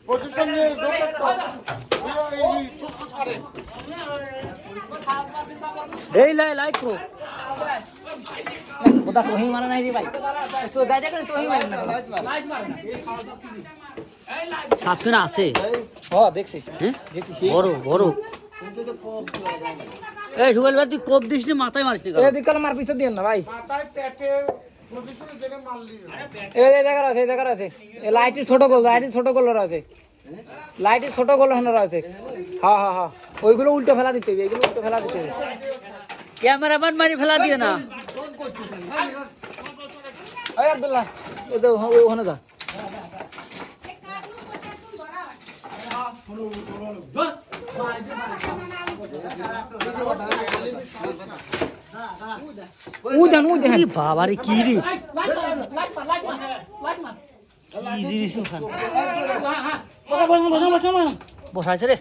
position নিয়ে ঢোকে তো এই তুকু করে এই লাইক কো ওটা তো হি মারা নাই রে ভাই তো দাইদা করে তো হি মারা না লাইট মার না সাথে না আছে হ্যাঁ দেখছি দেখছি বড় বড় এই সুবল ভাই তুই কোপ দিস নি মাথায় মারিস নি এই দিককাল মার পিছে দিন না ভাই মাথায় পেটে পজিশনে জেনে মারলি এই দেখা আছে এই লাইটের ছোট গোল আছে লাইটের ছোট গোল হনার আছে হ্যাঁ ওইগুলো উল্টো ফেলা দিতে হবে এইগুলো উল্টো ফেলা দিতে হবে ক্যামেরাম্যান মারি ফেলা দিয়ে না এই আব্দুল্লাহ এই তো ওখানে যা উদান বাবারে কি রে কি জিনিস ওখানে বসাইছে রে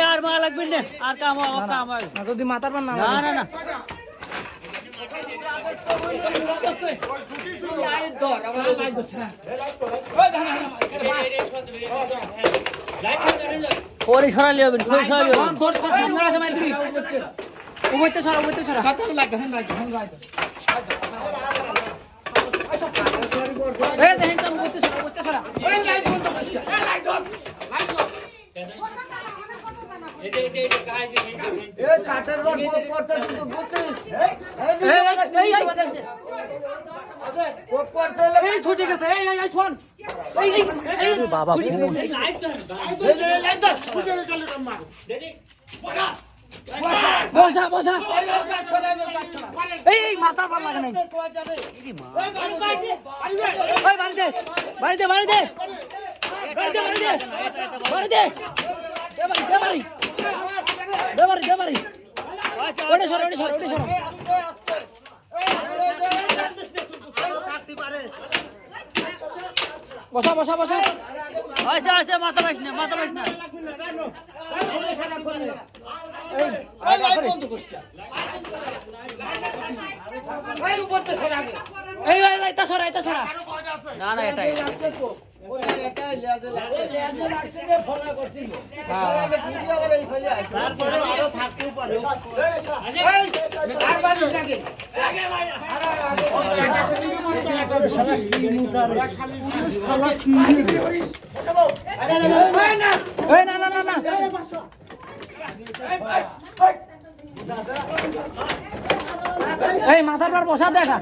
আর মা লাগবে না আর কাম যদি মাথার পর না না না পরে সরালি হবে বাবা বসা এই মাথা পার লাগে নাই বাড়িতে বসা আচ্ছা মাথা পাইস না না না এটাই এই মাথার পর বসা দেখা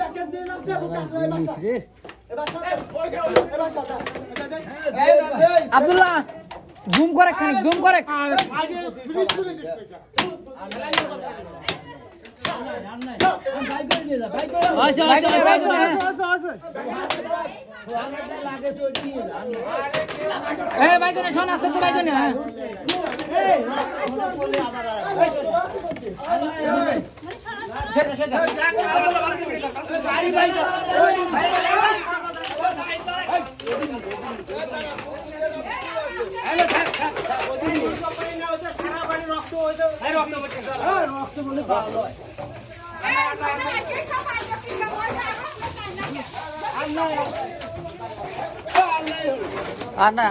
আব্দুল্লাহ জুম করে শোন আসতে তো বাইক আর না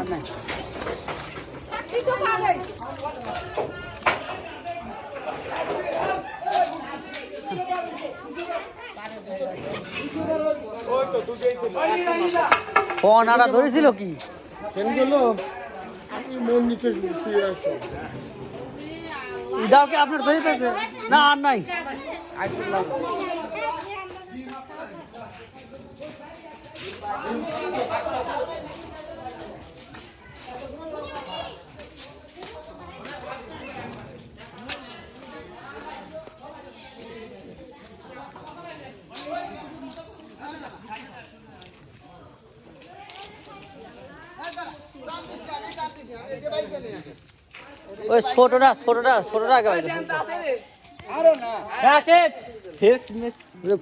ফোন আরা ধরেছিল কি মন নিচে শুয়ে আছে দাও কি আপনার ধরে পেয়েছে না আর নাই ওই ছোটটা আগে আসে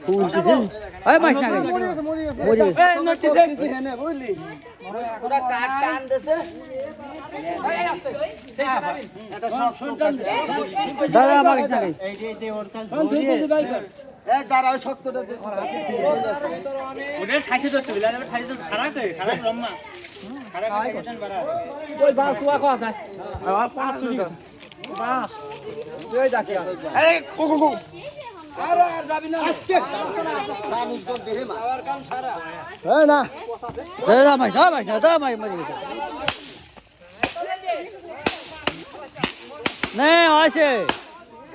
ফুল দিছি এই মাছ না গেছে মরে গেছে এই নটিছে হেনে বুঝলি পুরা কাট টান দেছে এটা শক্ত দাদা মাছ না গেছে এই যে ওর কাছে ধরিয়ে এই দাঁড়াও শক্তটা দে ওটা খাইছে তো চলে আর খাইছে খারাপ রম্মা খারাপ টেনশন বাড়া ওই বাস ওয়া কথা আর পাঁচ চুরি বাস ওই দেখি এই কো কো কো আরে আর যাবি না আজকে মানুষ তো দেহে মা আবার কাম সারা এই না দাদা মাছ দাদা মাছ মরে গেছে নে আছে